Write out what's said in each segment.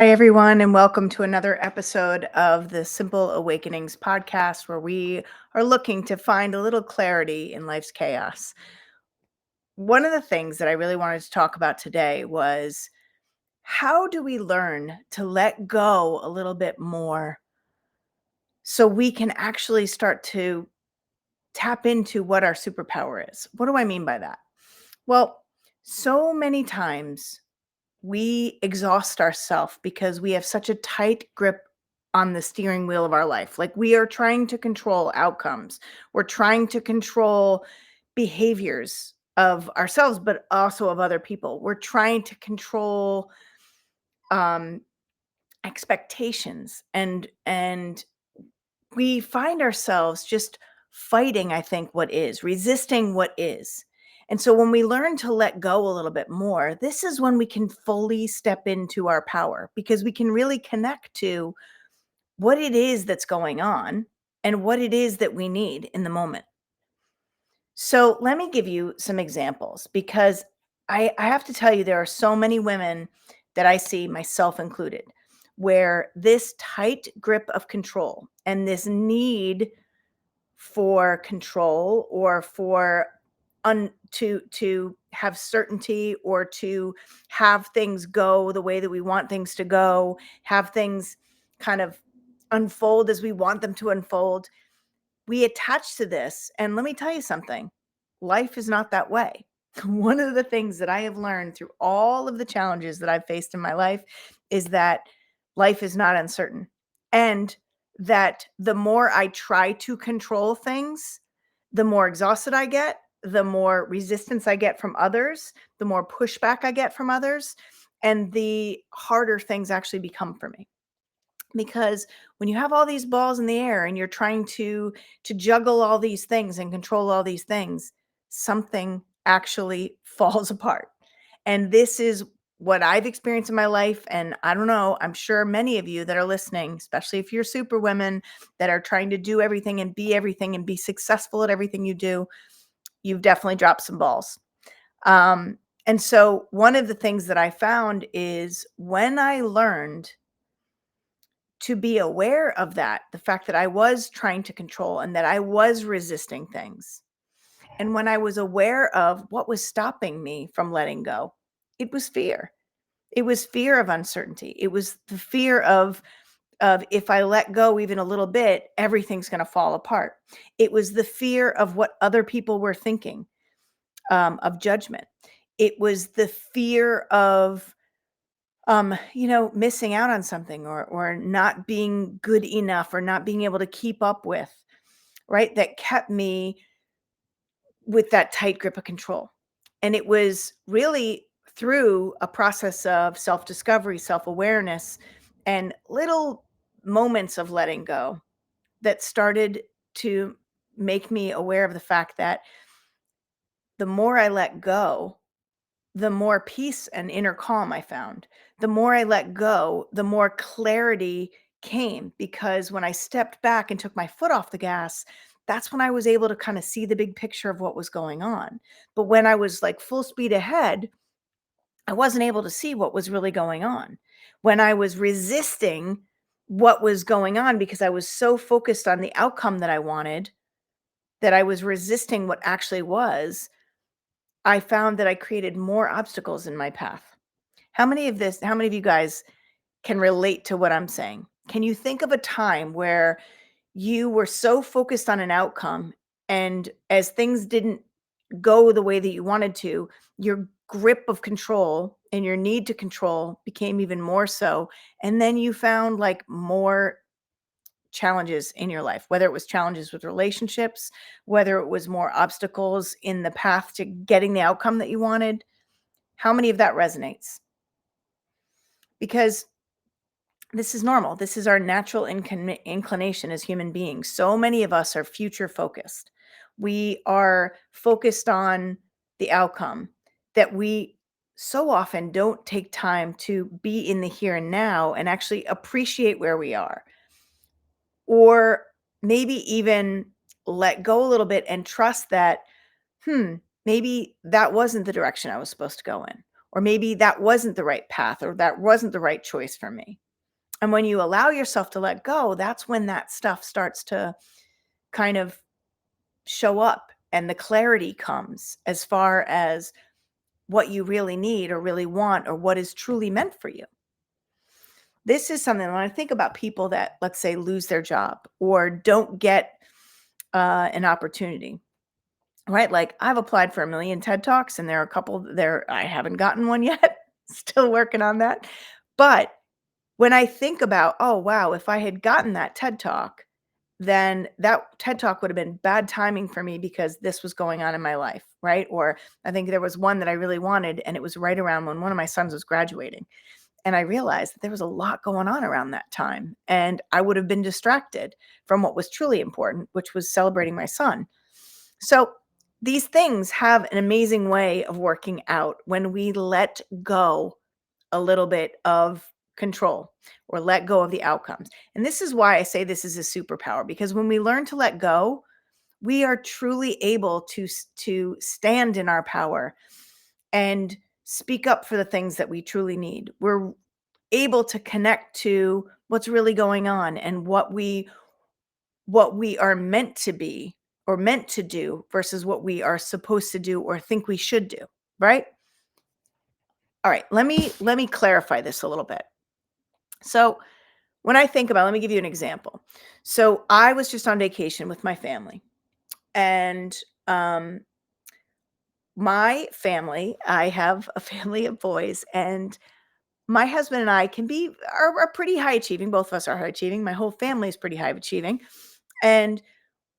Hi, everyone, and welcome to another episode of the Simple Awakenings podcast, where we are looking to find a little clarity in life's chaos. One of the things that I really wanted to talk about today was how do we learn to let go a little bit more so we can actually start to tap into what our superpower is? What do I mean by that? Well, so many times we exhaust ourselves because we have such a tight grip on the steering wheel of our life. Like we are trying to control outcomes. We're trying to control behaviors of ourselves, but also of other people. We're trying to control um, expectations, and we find ourselves just fighting, I think, what is, resisting what is. And so when we learn to let go a little bit more, this is when we can fully step into our power because we can really connect to what it is that's going on and what it is that we need in the moment. So let me give you some examples because I have to tell you, there are so many women that I see, myself included, where this tight grip of control and this need for control or for to have certainty or to have things go the way that we want things to go, have things kind of unfold as we want them to unfold. We attach to this, and let me tell you something. Life is not that way. One of the things that I have learned through all of the challenges that I've faced in my life is that life is not uncertain. And that the more I try to control things, the more exhausted I get, the more resistance I get from others, the more pushback I get from others, and the harder things actually become for me. Because when you have all these balls in the air and you're trying to juggle all these things and control all these things, something actually falls apart. And this is what I've experienced in my life. And I don't know, I'm sure many of you that are listening, especially if you're super women that are trying to do everything and be successful at everything you do, you've definitely dropped some balls. And so one of the things that I found is when I learned to be aware of that, the fact that I was trying to control and that I was resisting things. And when I was aware of what was stopping me from letting go, it was fear. It was fear of uncertainty. It was the fear of if I let go even a little bit, everything's going to fall apart. It was the fear of what other people were thinking, of judgment. It was the fear of missing out on something or not being good enough or not being able to keep up with, right? That kept me with that tight grip of control. And it was really through a process of self-discovery, self-awareness, and little moments of letting go that started to make me aware of the fact that the more I let go, the more peace and inner calm I found. The more I let go, the more clarity came because when I stepped back and took my foot off the gas, that's when I was able to kind of see the big picture of what was going on. But when I was like full speed ahead, I wasn't able to see what was really going on. When I was resisting what was going on because I was so focused on the outcome that I wanted, that I was resisting what actually was, I found that I created more obstacles in my path. How many of you guys can relate to what I'm saying? Can you think of a time where you were so focused on an outcome and as things didn't go the way that you wanted to, your grip of control and your need to control became even more so, and then you found like more challenges in your life, whether it was challenges with relationships, whether it was more obstacles in the path to getting the outcome that you wanted? How many of that resonates? Because this is normal. This is our natural inclination as human beings. So many of us are future focused. We are focused on the outcome that we so often don't take time to be in the here and now and actually appreciate where we are, or maybe even let go a little bit and trust that, maybe that wasn't the direction I was supposed to go in. or maybe that wasn't the right path, or that wasn't the right choice for me. And when you allow yourself to let go, that's when that stuff starts to kind of show up and the clarity comes as far as what you really need or really want or what is truly meant for you. This is something when I think about people that, let's say, lose their job or don't get an opportunity, right? Like I've applied for a million TED Talks and there are a couple there, I haven't gotten one yet, still working on that. But when I think about, oh, wow, if I had gotten that TED Talk, then that TED Talk would have been bad timing for me because this was going on in my life, right? Or I think there was one that I really wanted, and it was right around when one of my sons was graduating. And I realized that there was a lot going on around that time, and I would have been distracted from what was truly important, which was celebrating my son. So these things have an amazing way of working out when we let go a little bit of control or let go of the outcomes. And this is why I say this is a superpower, because when we learn to let go, we are truly able to stand in our power and speak up for the things that we truly need. We're able to connect to what's really going on and what we are meant to be or meant to do versus what we are supposed to do or think we should do, right? All right, let me clarify this a little bit. So, when I think about, let me give you an example. So, I was just on vacation with my family, and um my family, I have a family of boys, and my husband and I can be are pretty high achieving. Both of us are high achieving. My whole family is pretty high achieving. And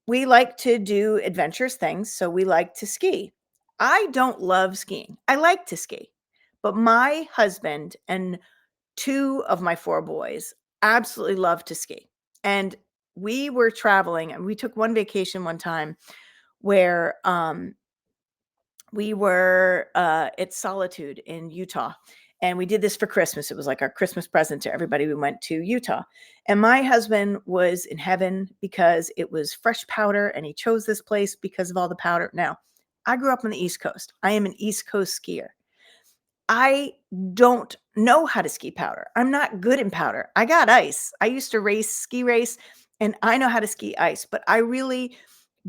we like to do adventurous things, so we like to ski. I don't love skiing. I like to ski. But my husband and 2 of my 4 boys absolutely love to ski. And we were traveling and we took one vacation one time where we were at Solitude in Utah. And we did this for Christmas. It was like our Christmas present to everybody. We went to Utah. And my husband was in heaven because it was fresh powder and he chose this place because of all the powder. Now, I grew up on the East Coast. I am an East Coast skier. I don't know how to ski powder. I'm not good in powder. I got ice. I used to ski race, and I know how to ski ice, but I really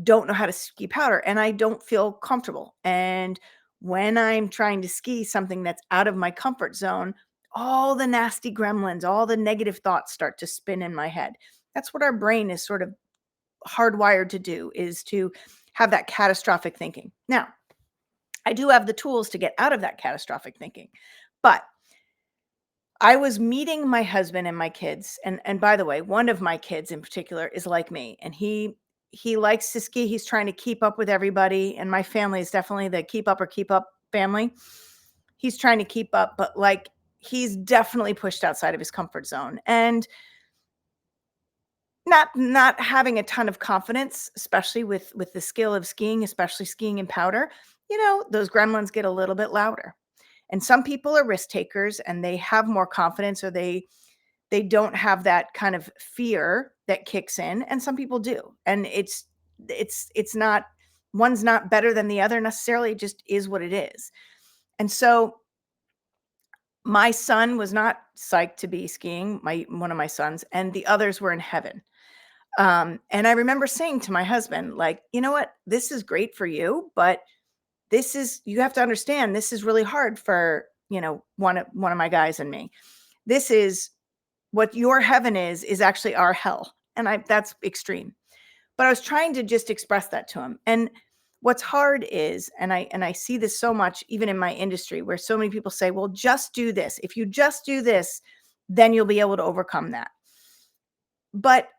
don't know how to ski powder and I don't feel comfortable. And when I'm trying to ski something that's out of my comfort zone, all the nasty gremlins, all the negative thoughts start to spin in my head. That's what our brain is sort of hardwired to do, is to have that catastrophic thinking. Now, I do have the tools to get out of that catastrophic thinking. But I was meeting my husband and my kids, and by the way, one of my kids in particular is like me, and he likes to ski. He's trying to keep up with everybody, and my family is definitely the keep up family. He's trying to keep up, but like he's definitely pushed outside of his comfort zone and not having a ton of confidence, especially with the skill of skiing, especially skiing in powder. Those gremlins get a little bit louder. And some people are risk takers and they have more confidence, or they don't have that kind of fear that kicks in, and some people do. And it's not, one's not better than the other necessarily, it just is what it is. And so my son was not psyched to be skiing, my one of my sons, and the others were in heaven. And I remember saying to my husband, like, you know what, this is great for you, but you have to understand, this is really hard for, one of my guys and me. This is what your heaven is actually our hell. And that's extreme. But I was trying to just express that to him. And what's hard is, and I see this so much even in my industry, where so many people say, well, just do this. If you just do this, then you'll be able to overcome that. But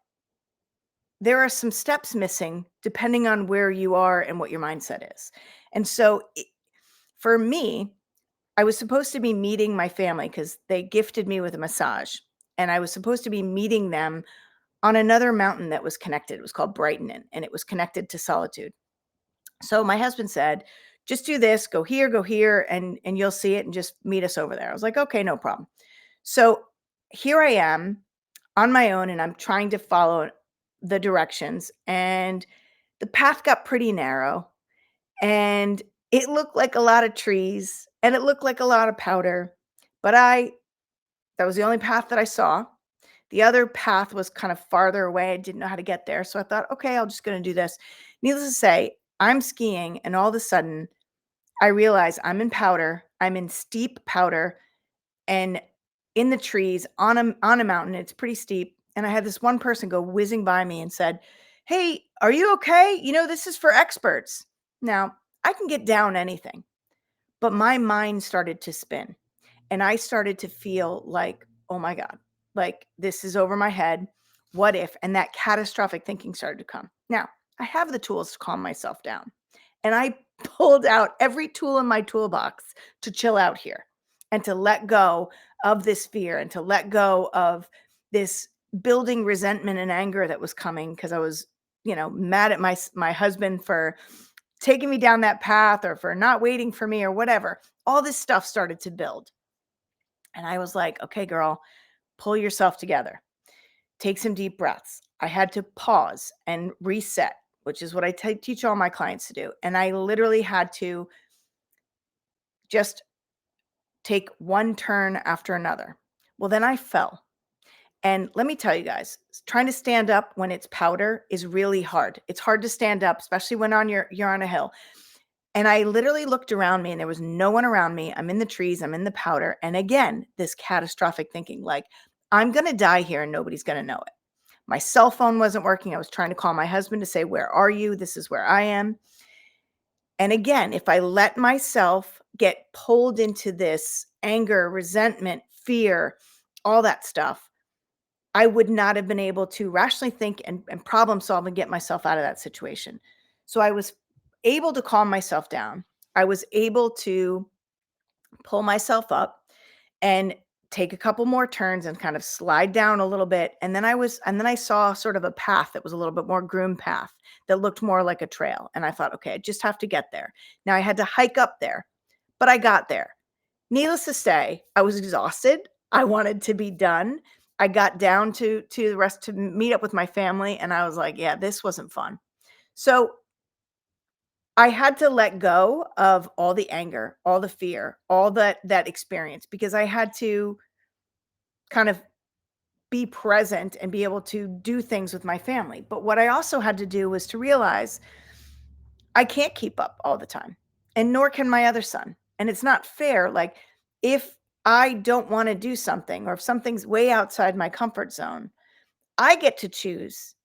there are some steps missing depending on where you are and what your mindset is. And so for me, I was supposed to be meeting my family because they gifted me with a massage. And I was supposed to be meeting them on another mountain that was connected. It was called Brighton, and it was connected to Solitude. So my husband said, just do this, go here, and you'll see it, and just meet us over there. I was like, okay, no problem. So here I am on my own, and I'm trying to follow the directions. And the path got pretty narrow. And It looked like a lot of trees and it looked like a lot of powder, but that was the only path that I saw. The other path was kind of farther away. I didn't know how to get there. So I thought, okay, I'm just going to do this. Needless to say, I'm skiing and all of a sudden I realize I'm in powder. I'm in steep powder and in the trees on a mountain. It's pretty steep. And I had this one person go whizzing by me and said, "Hey, are you okay? This is for experts." Now, I can get down anything, but my mind started to spin and I started to feel like, "Oh my God, like this is over my head. What if?" And that catastrophic thinking started to come. Now, I have the tools to calm myself down. And I pulled out every tool in my toolbox to chill out here and to let go of this fear and to let go of this building resentment and anger that was coming because I was, mad at my husband for taking me down that path or for not waiting for me or whatever. All this stuff started to build. And I was like, "Okay, girl, pull yourself together. Take some deep breaths." I had to pause and reset, which is what I teach all my clients to do. And I literally had to just take one turn after another. Well, then I fell. And let me tell you guys, trying to stand up when it's powder is really hard. It's hard to stand up, especially when you're on a hill. And I literally looked around me and there was no one around me. I'm in the trees, I'm in the powder. And again, this catastrophic thinking like, I'm going to die here and nobody's going to know it. My cell phone wasn't working. I was trying to call my husband to say, "Where are you? This is where I am." And again, if I let myself get pulled into this anger, resentment, fear, all that stuff, I would not have been able to rationally think and problem solve and get myself out of that situation. So I was able to calm myself down. I was able to pull myself up and take a couple more turns and kind of slide down a little bit. And then I saw sort of a path that was a little bit more groomed path that looked more like a trail. And I thought, okay, I just have to get there. Now I had to hike up there, but I got there. Needless to say, I was exhausted. I wanted to be done. I got down to the rest to meet up with my family. And I was like, yeah, this wasn't fun. So I had to let go of all the anger, all the fear, all that experience because I had to kind of be present and be able to do things with my family. But what I also had to do was to realize I can't keep up all the time, and nor can my other son. And it's not fair. Like, if I don't want to do something or if something's way outside my comfort zone, I get to choose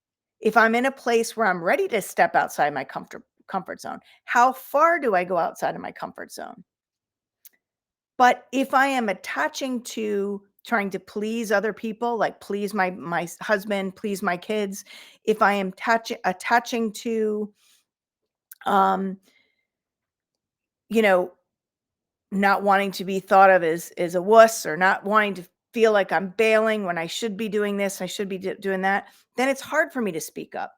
if I'm in a place where I'm ready to step outside my comfort zone. How far do I go outside of my comfort zone? But if I am attaching to trying to please other people, like please my husband, please my kids, if I am attaching to um, you know, not wanting to be thought of as a wuss or not wanting to feel like I'm bailing when I should be doing this, I should be doing that, then it's hard for me to speak up.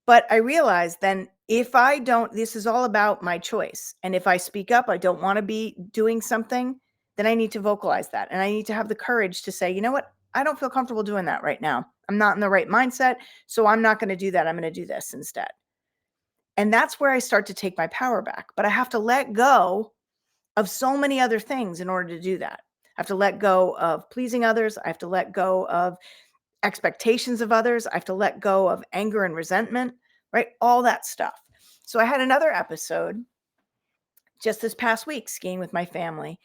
But I realized then if I don't, this is all about my choice. And if I speak up, I don't want to be doing something, then I need to vocalize that. And I need to have the courage to say, you know what? I don't feel comfortable doing that right now. I'm not in the right mindset. So I'm not going to do that. I'm going to do this instead. And that's where I start to take my power back. But I have to let go of so many other things in order to do that. I have to let go of pleasing others. I have to let go of expectations of others. I have to let go of anger and resentment, right? All that stuff. So I had another episode just this past week skiing with my family.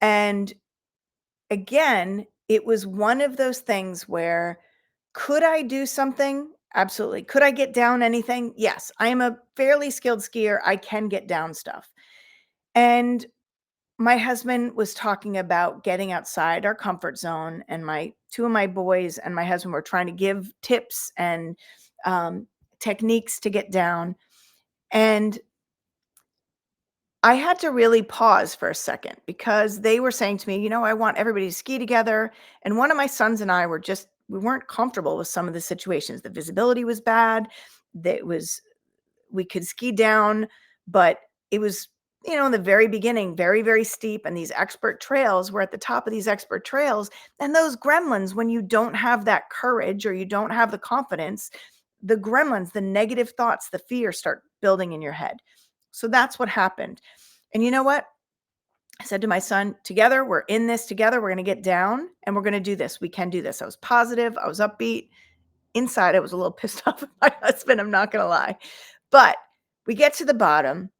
And again, it was one of those things where could I do something? Absolutely. Could I get down anything? Yes. I am a fairly skilled skier. I can get down stuff. And my husband was talking about getting outside our comfort zone, and my two of my boys and my husband were trying to give tips and um, techniques to get down. And I had to really pause for a second because they were saying to me, I want everybody to ski together. And one of my sons and I we weren't comfortable with some of the situations. The visibility was bad. That was we could ski down, but it was, in the very beginning, very, very steep. And these expert trails were at the top of these expert trails. And those gremlins, when you don't have that courage or you don't have the confidence, the gremlins, the negative thoughts, the fear start building in your head. So that's what happened. And you know what? I said to my son, together, we're in this together. We're going to get down and we're going to do this. We can do this. I was positive. I was upbeat. Inside, I was a little pissed off at my husband. I'm not going to lie. But we get to the bottom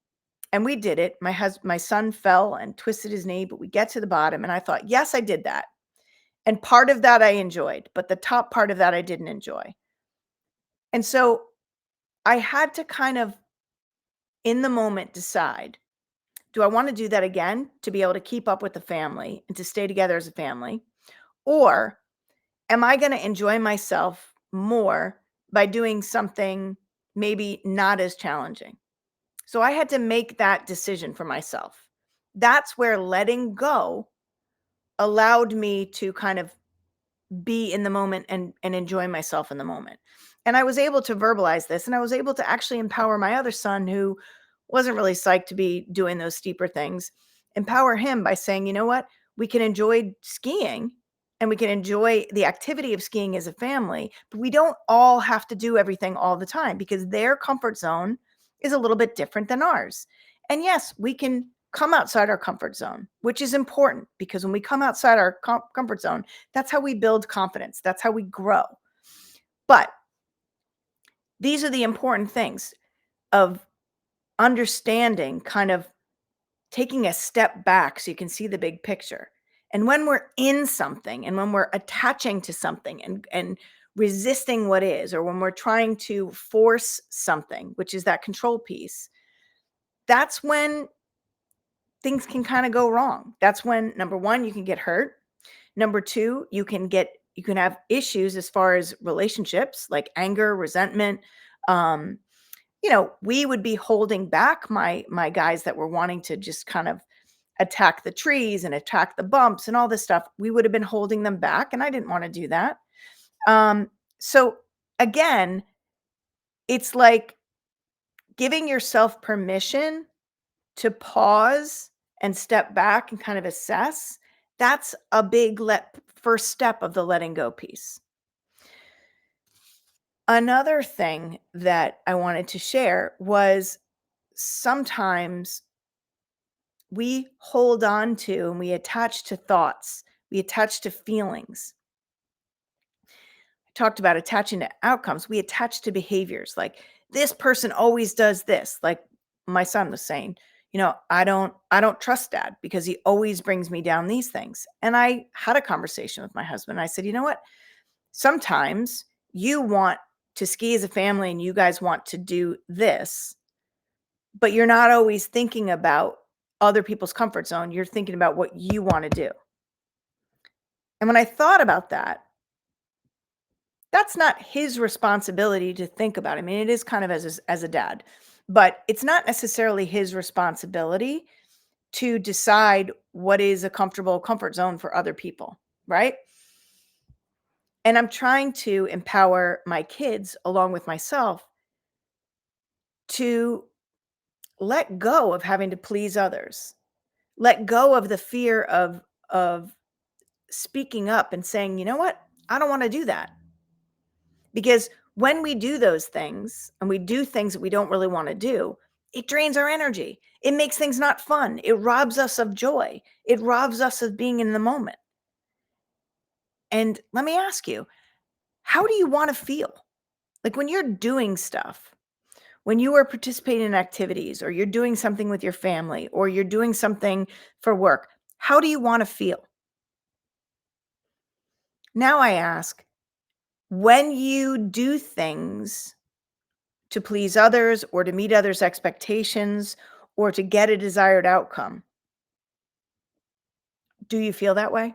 and we did it. My son fell and twisted his knee, but we get to the bottom. And I thought, yes, I did that. And part of that I enjoyed, but the top part of that I didn't enjoy. And so I had to kind of, in the moment, decide, do I want to do that again to be able to keep up with the family and to stay together as a family? Or am I going to enjoy myself more by doing something maybe not as challenging? So I had to make that decision for myself. That's where letting go allowed me to kind of be in the moment and enjoy myself in the moment. And I was able to verbalize this, and I was able to actually empower my other son who wasn't really psyched to be doing those steeper things, empower him by saying, "You know what? We can enjoy skiing and we can enjoy the activity of skiing as a family, but we don't all have to do everything all the time because their comfort zone is a little bit different than ours. And yes, we can come outside our comfort zone, which is important because when we come outside our comfort zone, that's how we build confidence. That's how we grow. But these are the important things of understanding, kind of taking a step back so you can see the big picture. And when we're in something and when we're attaching to something and resisting what is, or when we're trying to force something, which is that control piece, that's when things can kind of go wrong. That's when, number one, you can get hurt. Number two, you can have issues as far as relationships like anger, resentment. Um, we would be holding back my guys that were wanting to just kind of attack the trees and attack the bumps and all this stuff. We would have been holding them back, and I didn't want to do that. So again, it's like giving yourself permission to pause and step back and kind of assess. That's a big first step of the letting go piece. Another thing that I wanted to share was sometimes we hold on to and we attach to thoughts, we attach to feelings. I talked about attaching to outcomes. We attach to behaviors like this person always does this. Like my son was saying, I don't trust dad because he always brings me down these things. And I had a conversation with my husband. I said, you know what? Sometimes you want to ski as a family and you guys want to do this, but you're not always thinking about other people's comfort zone. You're thinking about what you want to do. And when I thought about that, that's not his responsibility to think about. I mean, it is kind of as a dad, but it's not necessarily his responsibility to decide what is a comfortable comfort zone for other people, right? And I'm trying to empower my kids along with myself to let go of having to please others. Let go of the fear of speaking up and saying, "You know what? I don't want to do that." Because when we do those things and we do things that we don't really want to do, it drains our energy. It makes things not fun. It robs us of joy. It robs us of being in the moment. And let me ask you, how do you want to feel? Like when you're doing stuff, when you are participating in activities, or you're doing something with your family, or you're doing something for work, how do you want to feel? Now I ask, when you do things to please others or to meet others' expectations or to get a desired outcome, do you feel that way?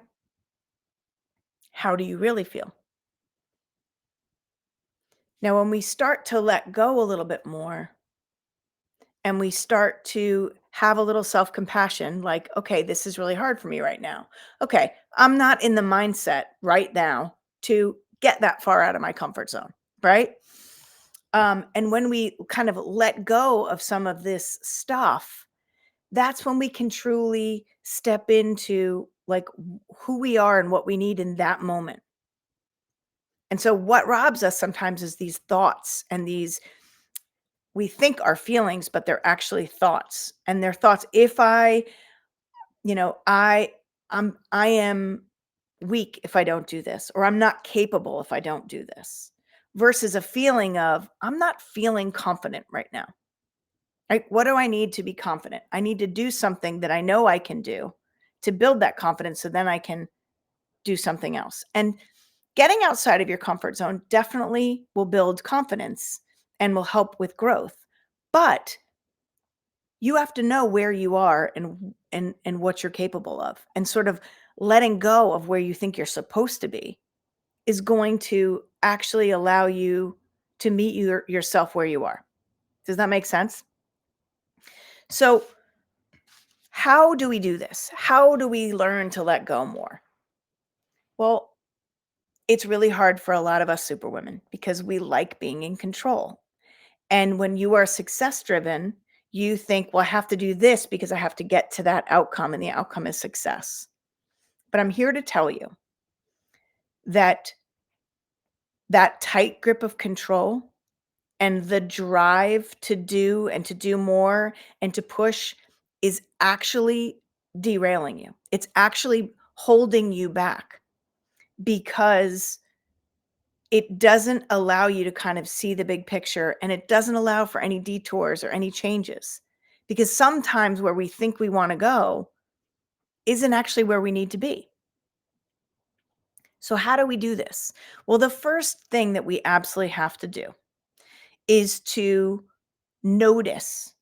How do you really feel? Now, when we start to let go a little bit more and we start to have a little self compassion, like, okay, this is really hard for me right now. Okay, I'm not in the mindset right now to get that far out of my comfort zone, right? And when we kind of let go of some of this stuff, that's when we can truly step into like who we are and what we need in that moment. And so what robs us sometimes is these thoughts and these we think are feelings, but they're actually thoughts. And they're thoughts. If I, you know, I am weak if I don't do this, or I'm not capable if I don't do this, versus a feeling of I'm not feeling confident right now. Right? What do I need to be confident? I need to do something that I know I can do to build that confidence so then I can do something else. And getting outside of your comfort zone definitely will build confidence and will help with growth. But you have to know where you are and what you're capable of. And sort of letting go of where you think you're supposed to be is going to actually allow you to meet yourself where you are. Does that make sense? So, how do we do this? How do we learn to let go more? Well, it's really hard for a lot of us superwomen because we like being in control. And when you are success driven, you think, well, I have to do this because I have to get to that outcome, and the outcome is success. But I'm here to tell you that that tight grip of control and the drive to do and to do more and to push is actually derailing you. It's actually holding you back because it doesn't allow you to kind of see the big picture, and it doesn't allow for any detours or any changes. Because sometimes where we think we want to go isn't actually where we need to be. So, how do we do this? Well, the first thing that we absolutely have to do is to notice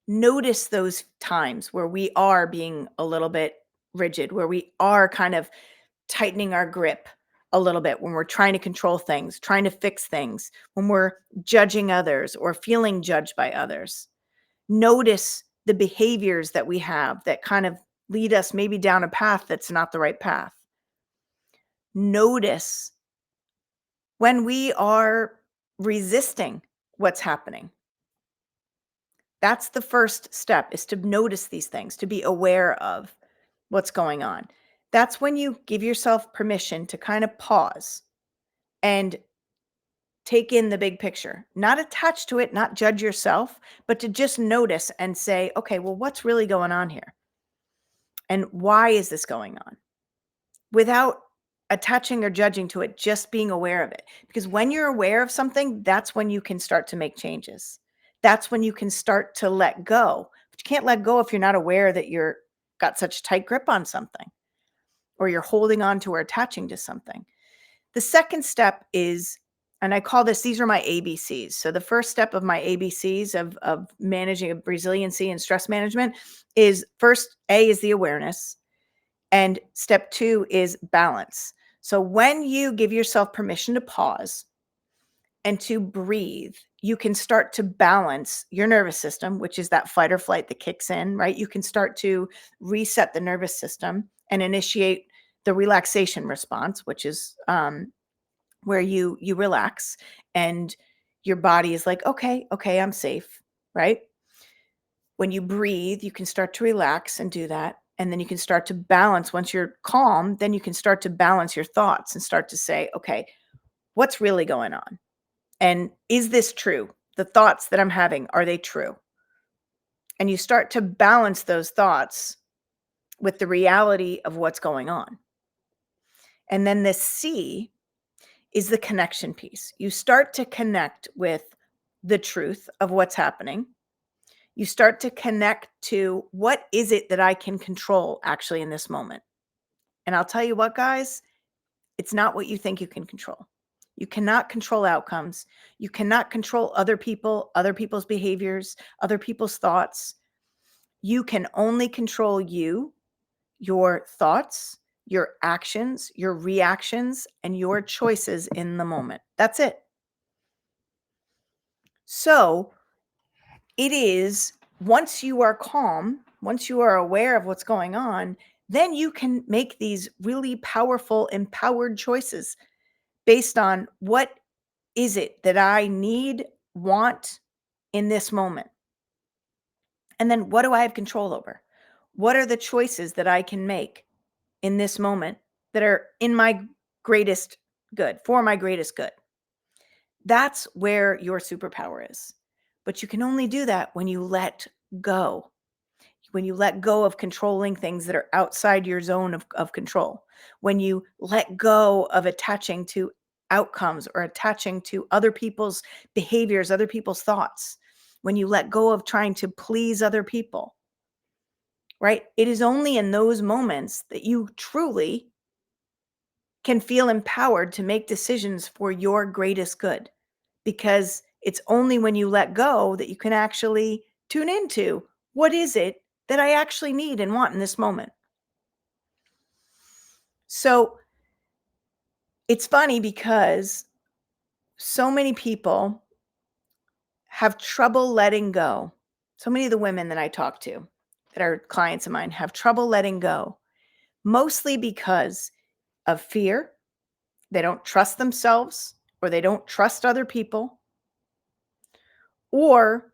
notice those times where we are being a little bit rigid, where we are kind of tightening our grip a little bit, when we're trying to control things, trying to fix things, when we're judging others or feeling judged by others. Notice the behaviors that we have that kind of lead us maybe down a path that's not the right path. Notice when we are resisting what's happening. That's the first step, is to notice these things, to be aware of what's going on. That's when you give yourself permission to kind of pause and take in the big picture, not attach to it, not judge yourself, but to just notice and say, okay, well, what's really going on here? And why is this going on? Without attaching or judging to it, just being aware of it. Because when you're aware of something, that's when you can start to make changes. That's when you can start to let go. But you can't let go if you're not aware that you're got such tight grip on something, or you're holding on to or attaching to something. The second step is, and I call this, these are my ABCs. So the first step of my ABCs of managing resiliency and stress management is, first, A is the awareness. And step two is balance. So when you give yourself permission to pause and to breathe, you can start to balance your nervous system, which is that fight or flight that kicks in, right? You can start to reset the nervous system and initiate the relaxation response, which is where you relax and your body is like, okay, I'm safe, right? When you breathe, you can start to relax and do that. And then you can start to balance. Once you're calm, then you can start to balance your thoughts and start to say, okay, what's really going on? And is this true? The thoughts that I'm having, are they true? And you start to balance those thoughts with the reality of what's going on. And then this C is the connection piece. You start to connect with the truth of what's happening. You start to connect to, what is it that I can control actually in this moment? And I'll tell you what, guys, it's not what you think you can control. You cannot control outcomes. You cannot control other people, other people's behaviors, other people's thoughts. You can only control you, your thoughts, your actions, your reactions, and your choices in the moment. That's it. So it is, once you are calm, once you are aware of what's going on, then you can make these really powerful, empowered choices based on, what is it that I need, want in this moment? And then what do I have control over? What are the choices that I can make in this moment that are in my greatest good, for my greatest good? That's where your superpower is. But you can only do that when you let go. When you let go of controlling things that are outside your zone of control, when you let go of attaching to outcomes or attaching to other people's behaviors, other people's thoughts, when you let go of trying to please other people, right? It is only in those moments that you truly can feel empowered to make decisions for your greatest good, because it's only when you let go that you can actually tune into what is it that I actually need and want in this moment. So it's funny because so many people have trouble letting go. So many of the women that I talk to that are clients of mine have trouble letting go, mostly because of fear. They don't trust themselves, or they don't trust other people, or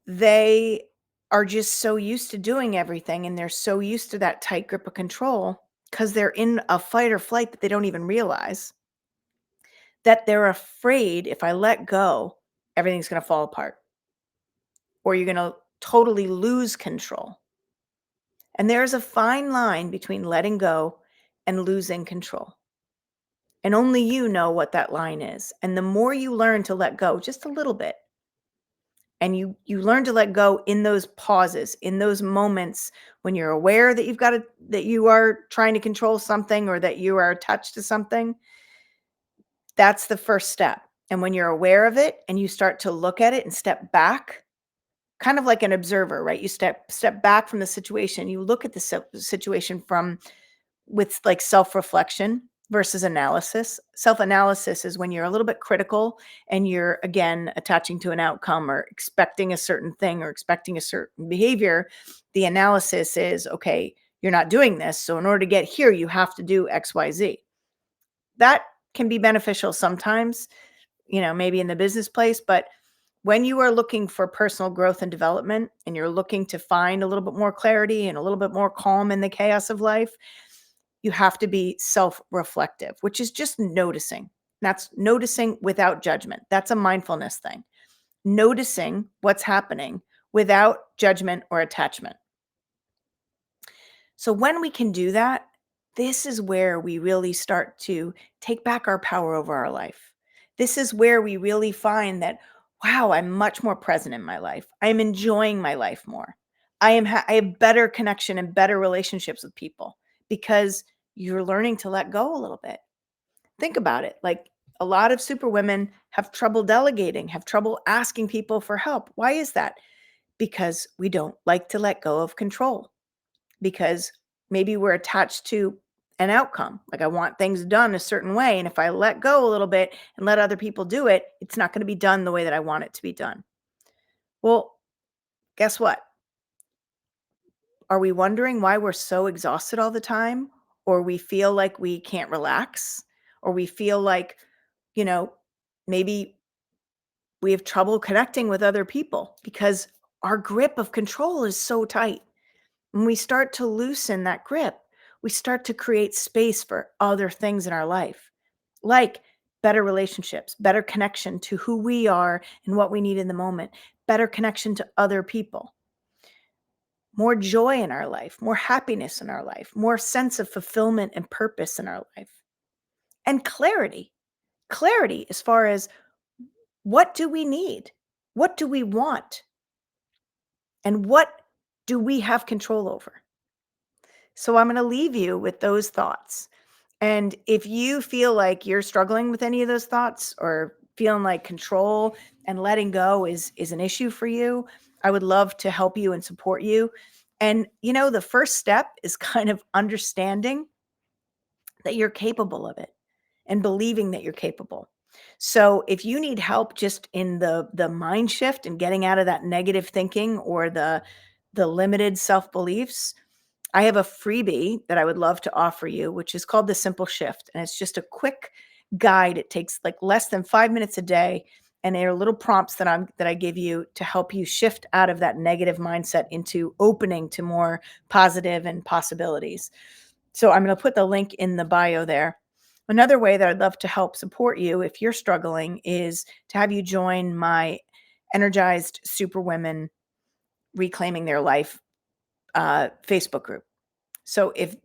they are just so used to doing everything and they're so used to that tight grip of control because they're in a fight or flight that they don't even realize, that they're afraid if I let go, everything's going to fall apart or you're going to totally lose control. And there's a fine line between letting go and losing control. And only you know what that line is. And the more you learn to let go just a little bit, and you learn to let go in those pauses, in those moments when you're aware that that you are trying to control something or that you are attached to something, that's the first step. And when you're aware of it and you start to look at it and step back, kind of like an observer, right? You step back from the situation. You look at the situation from with like self-reflection versus analysis. Self-analysis is when you're a little bit critical and you're again attaching to an outcome or expecting a certain thing or expecting a certain behavior. The analysis is, okay, you're not doing this. So in order to get here, you have to do XYZ. That can be beneficial sometimes, maybe in the business place, but when you are looking for personal growth and development and you're looking to find a little bit more clarity and a little bit more calm in the chaos of life, you have to be self-reflective, which is just noticing. That's noticing without judgment. That's a mindfulness thing. Noticing what's happening without judgment or attachment. So when we can do that, this is where we really start to take back our power over our life. This is where we really find that, wow, I'm much more present in my life. I'm enjoying my life more. I have better connection and better relationships with people because you're learning to let go a little bit. Think about it. Like a lot of superwomen have trouble delegating, have trouble asking people for help. Why is that? Because we don't like to let go of control, because maybe we're attached to an outcome. Like I want things done a certain way. And if I let go a little bit and let other people do it, it's not going to be done the way that I want it to be done. Well, guess what? Are we wondering why we're so exhausted all the time? Or we feel like we can't relax? Or we feel like, you know, maybe we have trouble connecting with other people because our grip of control is so tight. When we start to loosen that grip, we start to create space for other things in our life, like better relationships, better connection to who we are and what we need in the moment, better connection to other people, more joy in our life, more happiness in our life, more sense of fulfillment and purpose in our life, and clarity. Clarity as far as what do we need? What do we want? And what do we have control over? So I'm going to leave you with those thoughts. And if you feel like you're struggling with any of those thoughts or feeling like control and letting go is an issue for you, I would love to help you and support you. And the first step is kind of understanding that you're capable of it and believing that you're capable. So if you need help just in the mind shift and getting out of that negative thinking or the limited self-beliefs, I have a freebie that I would love to offer you, which is called The Simple Shift. And it's just a quick guide. It takes like less than 5 minutes a day. And there are little prompts that I give you to help you shift out of that negative mindset into opening to more positive and possibilities. So I'm going to put the link in the bio there. Another way that I'd love to help support you if you're struggling is to have you join my Energized Superwomen Reclaiming Their Life Facebook group. So if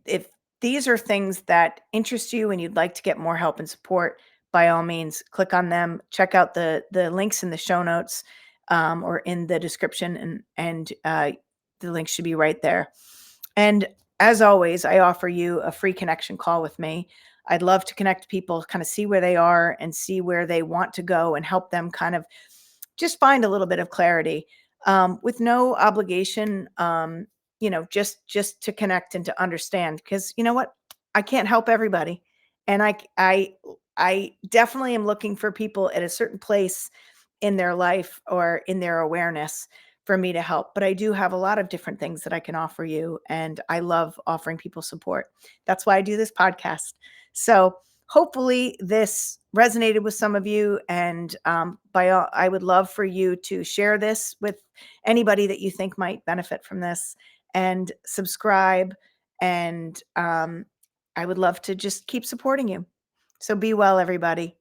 these are things that interest you and you'd like to get more help and support, by all means, click on them. Check out the links in the show notes, or in the description, and the link should be right there. And as always, I offer you a free connection call with me. I'd love to connect people, kind of see where they are and see where they want to go, and help them kind of just find a little bit of clarity, with no obligation. Just to connect and to understand, because you know what, I can't help everybody, and I definitely am looking for people at a certain place in their life or in their awareness for me to help. But I do have a lot of different things that I can offer you, and I love offering people support. That's why I do this podcast. So hopefully this resonated with some of you, and I would love for you to share this with anybody that you think might benefit from this, and subscribe, and I would love to just keep supporting you. So be well, everybody.